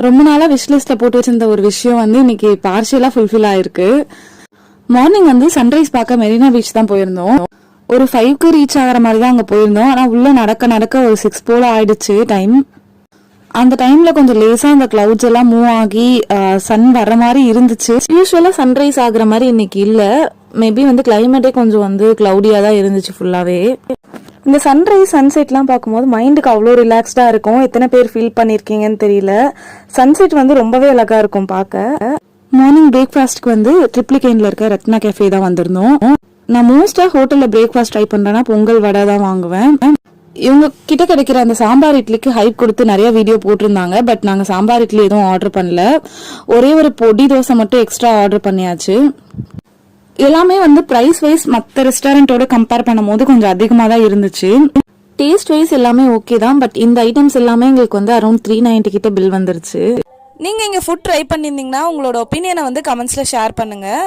ரொம்ப நாளா விஷ் லிஸ்ட்ல போட்டு வச்சிருந்த ஒரு விஷயம் வந்து இன்னைக்கு பார்ஷியலா ஃபுல்ஃபில் ஆயிருக்கு. மார்னிங் வந்து சன்ரைஸ் பார்க்க மெரினா பீச் தான் போயிருந்தோம். ஒரு 5க்கு ரீச் ஆகிற மாதிரி தான் அங்க போயிருந்தோம். ஆனா உள்ள நடக்க நடக்க ஒரு 6 போல ஆயிடுச்சு டைம். அந்த டைம்ல கொஞ்சம் லேசா அந்த கிளவுட்ஸ் எல்லாம் மூவ் ஆகி சன் வர்ற மாதிரி இருந்துச்சு. யூஸ்வலா சன்ரைஸ் ஆகுற மாதிரி இன்னைக்கு இல்ல. மேபி வந்து கிளைமேட்டே கொஞ்சம் வந்து கிளவுடியா தான் இருந்துச்சு ஃபுல்லாவே. இந்த சன்ரைஸ் சன்செட்லாம் பார்க்கும்போது மைண்டுக்கு அவ்வளோ ரிலாக்ஸ்டாக இருக்கும். எத்தனை பேர் ஃபீல் பண்ணியிருக்கீங்கன்னு தெரியல. சன்செட் வந்து ரொம்பவே அழகாக இருக்கும் பார்க்க. மார்னிங் பிரேக்ஃபாஸ்ட்க்கு வந்து ட்ரிப்ளிகேனில் இருக்க ரத்னா கேஃபே தான் வந்திருந்தோம். நான் மோஸ்ட்டாக ஹோட்டலில் பிரேக்ஃபாஸ்ட் ட்ரை பண்ணுறேன்னா பொங்கல் வடை தான் வாங்குவேன். இவங்க கிட்ட கிடைக்கிற அந்த சாம்பார் இட்லிக்கு ஹைப் கொடுத்து நிறைய வீடியோ போட்டிருந்தாங்க. பட் நாங்கள் சாம்பார் இட்லி எதுவும் ஆர்டர் பண்ணல. ஒரே ஒரு பொடி தோசை மட்டும் எக்ஸ்ட்ரா ஆர்டர் பண்ணியாச்சு. எல்லாமே வந்து பிரைஸ் வைஸ் மற்ற ரெஸ்டாரண்டோட கம்பேர் பண்ணும்போது கொஞ்சம் அதிகமாக தான் இருந்துச்சு. டேஸ்ட் வைஸ் எல்லாமே ஓகே தான். பட் இந்த ஐட்டம்ஸ் எல்லாமே எங்களுக்கு வந்து அரௌண்ட் 390 கிட்ட பில் வந்துருச்சு. நீங்கள் இங்கே ஃபுட் ட்ரை பண்ணியிருந்தீங்கன்னா உங்களோட ஒப்பீனியனை வந்து கமெண்ட்ஸில் ஷேர் பண்ணுங்கள்.